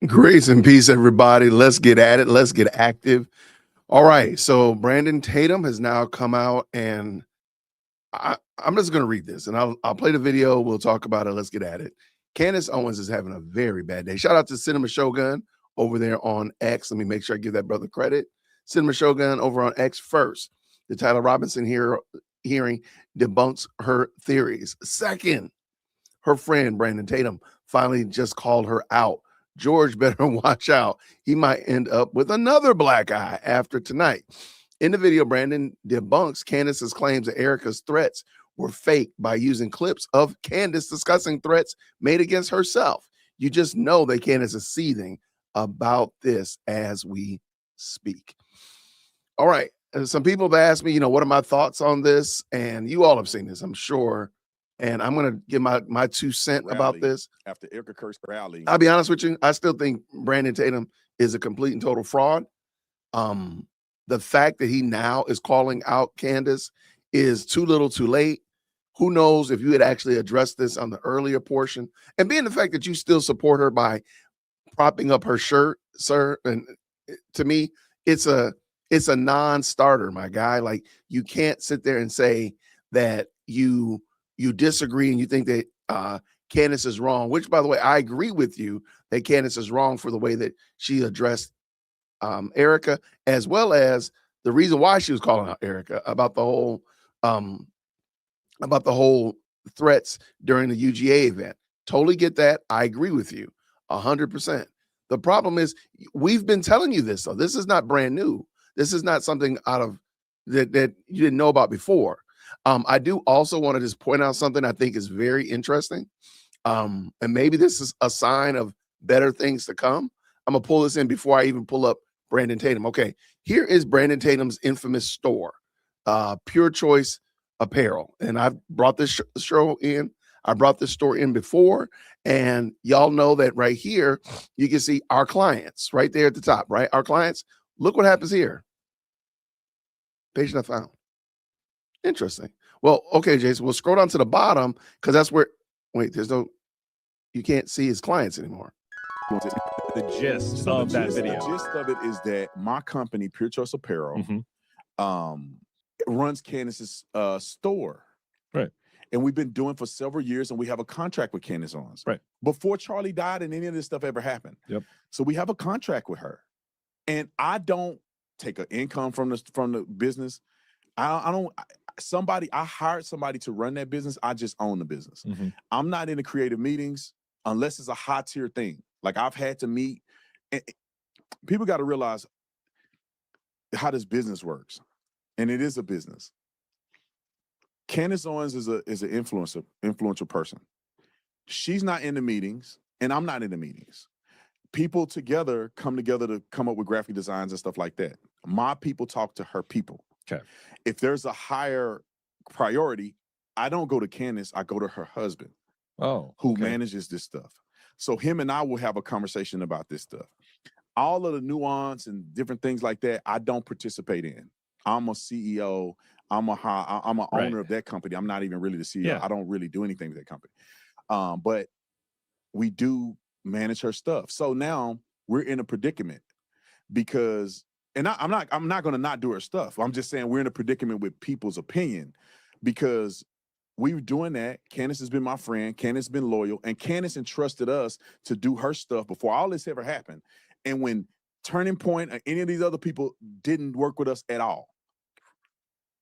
Grace and peace, everybody. Let's get at it. Let's get active. All right. So Brandon Tatum has now come out, and I'm just going to read this, and I'll play the video. We'll talk about it. Let's get at it. Candace Owens is having a very bad day. Shout out to Cinema Shogun over there on X. Let me make sure I give that brother credit. Cinema Shogun over on X first. The Tyler Robinson hearing debunks her theories. Second, her friend Brandon Tatum finally just called her out. George better watch out. He might end up with another black eye after tonight. In the video, Brandon debunks Candace's claims that Erica's threats were fake by using clips of Candace discussing threats made against herself. You just know that Candace is seething about this as we speak. All right. Some people have asked me, what are my thoughts on this? And you all have seen this, I'm sure. And I'm going to give my 2 cents about this. After Erica Kirk's rally. I'll be honest with you. I still think Brandon Tatum is a complete and total fraud. The fact that he now is calling out Candace is too little too late. Who knows if you had actually addressed this on the earlier portion, and being the fact that you still support her by propping up her shirt, sir. And to me, it's a non-starter, my guy. Like, you can't sit there and say that you disagree and you think that Candace is wrong, which, by the way, I agree with you that Candace is wrong for the way that she addressed Erica, as well as the reason why she was calling out Erica about the whole threats during the UGA event. Totally get that. I agree with you 100%. The problem is, we've been telling you this, though. This is not brand new. This is not something out of that you didn't know about before. I do also want to just point out something I think is very interesting. And maybe this is a sign of better things to come. I'm going to pull this in before I even pull up Brandon Tatum. Okay, here is Brandon Tatum's infamous store, Pure Choice Apparel. And I've brought this show in. I brought this store in before. And y'all know that right here, you can see our clients right there at the top, right? Our clients. Look what happens here. Page not found. Interesting. Well, okay, Jason, we'll scroll down to the bottom because that's where, you can't see his clients anymore. The gist of that video. The gist of it is that my company, Pure Choice Apparel, runs Candace's store. Right. And we've been doing for several years, and we have a contract with Candace Owens. Right. Before Charlie died and any of this stuff ever happened. Yep. So we have a contract with her. And I don't take an income from the business. I hired somebody to run that business. I just own the business. I'm not in the creative meetings unless it's a high tier thing. Like, I've had to meet, and people got to realize how this business works. And it is a business. Candace Owens is an influential person. She's not in the meetings, and I'm not in the meetings. People come together to come up with graphic designs and stuff like that. My people talk to her people. Okay. If there's a higher priority, I don't go to Candace, I go to her husband. Who manages this stuff. So him and I will have a conversation about this stuff. All of the nuance and different things like that, I don't participate in. I'm a CEO. I'm an owner of that company. I'm not even really the CEO. Yeah. I don't really do anything with that company. But we do manage her stuff. So now we're in a predicament because, and I'm not going to not do her stuff. I'm just saying we're in a predicament with people's opinion because we're doing that. Candace has been my friend. Candace has been loyal. And Candace entrusted us to do her stuff before all this ever happened. And when Turning Point or any of these other people didn't work with us at all,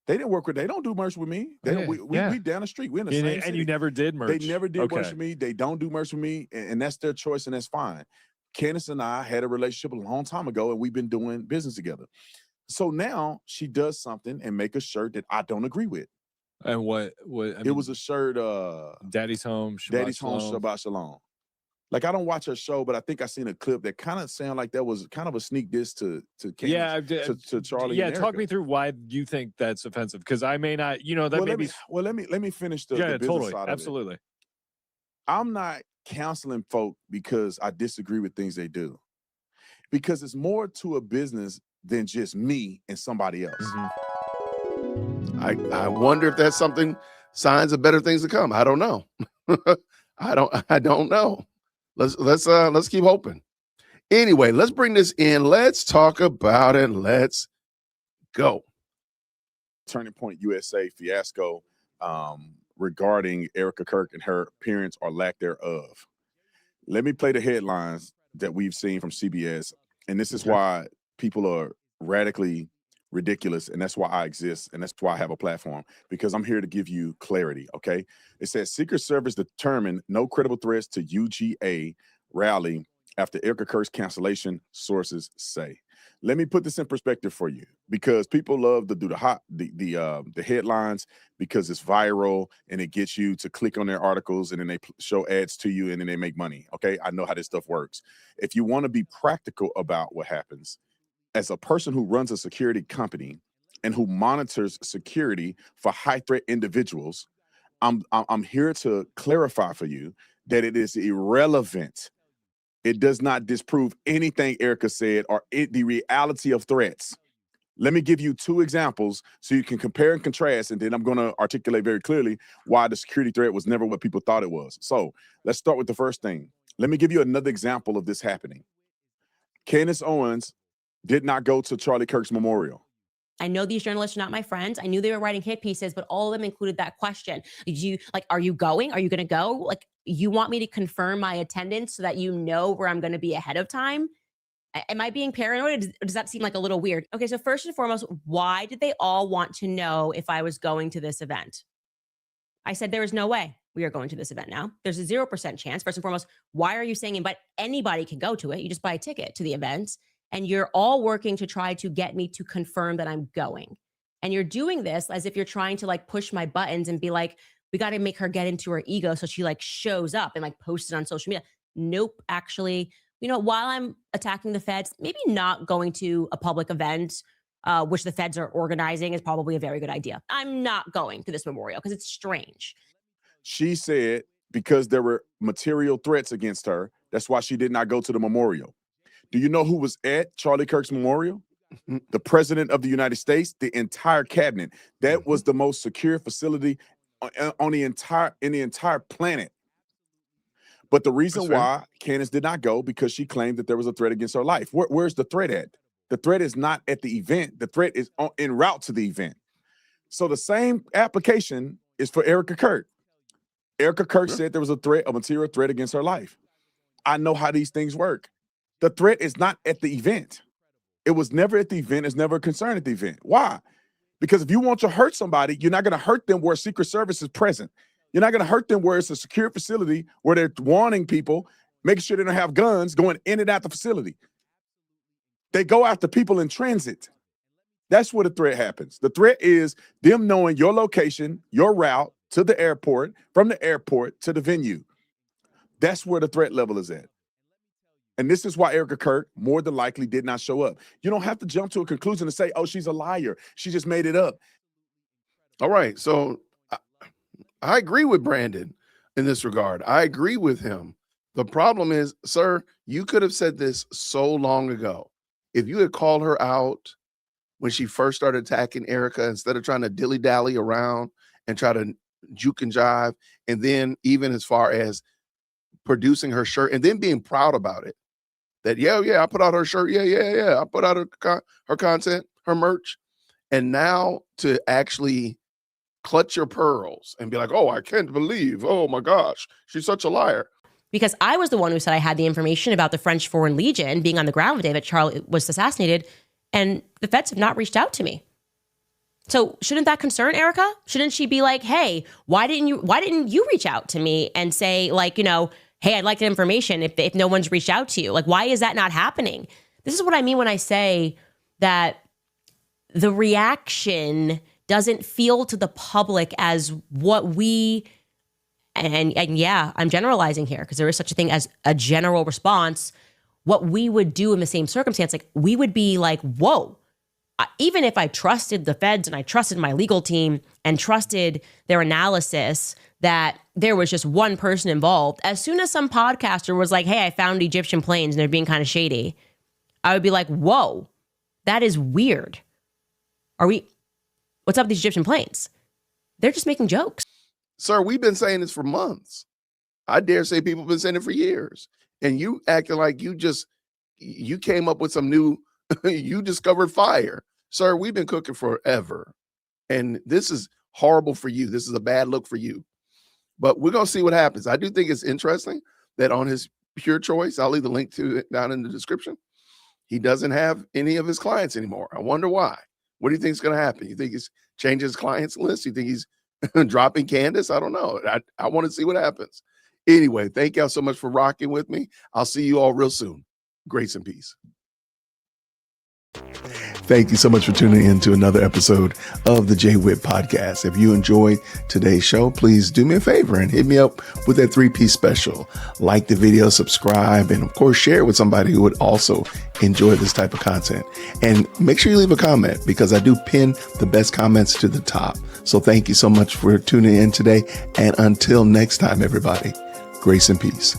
they don't do merch with me. We down the street. We're in the same city. And you never did merch. They never did merch with me. They don't do merch with me. And that's their choice, and that's fine. Candace and I had a relationship a long time ago, and we've been doing business together. So now she does something and make a shirt that I don't agree with. And what it was a shirt, Daddy's Home, Shabbat Shalom. Like, I don't watch her show, but I think I seen a clip that kind of sounded like that was kind of a sneak diss to Candace, to Charlie. Yeah, and talk me through why you think that's offensive, because I may not, let me finish the business totally, side of absolutely. it. I'm not counseling folk because I disagree with things they do, because it's more to a business than just me and somebody else. I wonder if that's something, signs of better things to come. I don't know. I don't know. Let's keep hoping. Anyway, let's bring this in. Let's talk about it. Let's go. Turning Point USA fiasco regarding Erica Kirk and her appearance or lack thereof. Let me play the headlines that we've seen from CBS. And this is why people are radically ridiculous. And that's why I exist. And that's why I have a platform, because I'm here to give you clarity. Okay. It says Secret Service determined no credible threats to UGA rally after Erica Kirk's cancellation, sources say. Let me put this in perspective for you, because people love to do the headlines because it's viral and it gets you to click on their articles, and then they show ads to you and then they make money. Okay, I know how this stuff works. If you want to be practical about what happens, as a person who runs a security company and who monitors security for high threat individuals, I'm here to clarify for you that it is irrelevant. It does not disprove anything Erica said or the reality of threats. Let me give you two examples so you can compare and contrast, and then I'm going to articulate very clearly why the security threat was never what people thought it was. So let's start with the first thing. Let me give you another example of this happening. Candace Owens did not go to Charlie Kirk's memorial. I know these journalists are not my friends. I knew they were writing hit pieces, but all of them included that question. Did you, are you going? Are you going to go? You want me to confirm my attendance so that you know where I'm going to be ahead of time? Am I being paranoid? Or does that seem like a little weird? Okay, so first and foremost, why did they all want to know if I was going to this event? I said there is no way we are going to this event now. There's a 0% chance. First and foremost, why are you saying, but anybody can go to it? You just buy a ticket to the event. And you're all working to try to get me to confirm that I'm going. And you're doing this as if you're trying to push my buttons and be like, we got to make her get into her ego so she shows up and posts it on social media. Nope. Actually, while I'm attacking the feds, maybe not going to a public event, which the feds are organizing, is probably a very good idea. I'm not going to this memorial because it's strange. She said because there were material threats against her, that's why she did not go to the memorial. Do you know who was at Charlie Kirk's memorial? The president of the United States, the entire cabinet. That was the most secure facility in the entire planet. But the reason why Candace did not go, because she claimed that there was a threat against her life. Where's the threat at? The threat is not at the event. The threat is en route to the event. So the same application is for Erica Kirk. Erica Kirk said there was a material threat against her life. I know how these things work. The threat is not at the event. It was never at the event. It's never a concern at the event. Why? Because if you want to hurt somebody, you're not going to hurt them where Secret Service is present. You're not going to hurt them where it's a secure facility where they're warning people, making sure they don't have guns going in and out the facility. They go after people in transit. That's where the threat happens. The threat is them knowing your location, your route to the airport, from the airport to the venue. That's where the threat level is at. And this is why Erica Kirk more than likely did not show up. You don't have to jump to a conclusion and say, oh, she's a liar. She just made it up. All right. So I agree with Brandon in this regard. I agree with him. The problem is, sir, you could have said this so long ago. If you had called her out when she first started attacking Erica, instead of trying to dilly-dally around and try to juke and jive, and then even as far as producing her shirt and then being proud about it, that, yeah, I put out her shirt. Yeah. I put out her content, her merch. And now to actually clutch your pearls and be like, oh, I can't believe, oh my gosh, she's such a liar. Because I was the one who said I had the information about the French Foreign Legion being on the ground the day that Charlie was assassinated, and the feds have not reached out to me. So shouldn't that concern Erica? Shouldn't she be like, hey, why didn't you reach out to me and say, hey, I'd like that information if no one's reached out to you? Why is that not happening? This is what I mean when I say that the reaction doesn't feel to the public as what we, and yeah, I'm generalizing here because there is such a thing as a general response, what we would do in the same circumstance. We would be like, whoa, even if I trusted the feds and I trusted my legal team and trusted their analysis that there was just one person involved, as soon as some podcaster was like, hey, I found Egyptian planes and they're being kind of shady, I would be like, whoa, That is weird. What's up with these Egyptian planes? They're just making jokes. Sir, we've been saying this for months. I dare say people have been saying it for years. And you acting like you came up with some new, you discovered fire. Sir, we've been cooking forever. And this is horrible for you. This is a bad look for you. But we're going to see what happens. I do think it's interesting that on his Pure Choice, I'll leave the link to it down in the description, he doesn't have any of his clients anymore. I wonder why. What do you think is going to happen? You think he's changing his clients list? You think he's dropping Candace? I don't know. I want to see what happens. Anyway, thank y'all so much for rocking with me. I'll see you all real soon. Grace and peace. Thank you so much for tuning in to another episode of the JWhit Podcast. If you enjoyed today's show, please do me a favor and hit me up with that 3-piece special. Like the video, subscribe, and of course, share it with somebody who would also enjoy this type of content. And make sure you leave a comment because I do pin the best comments to the top. So thank you so much for tuning in today. And until next time, everybody, grace and peace.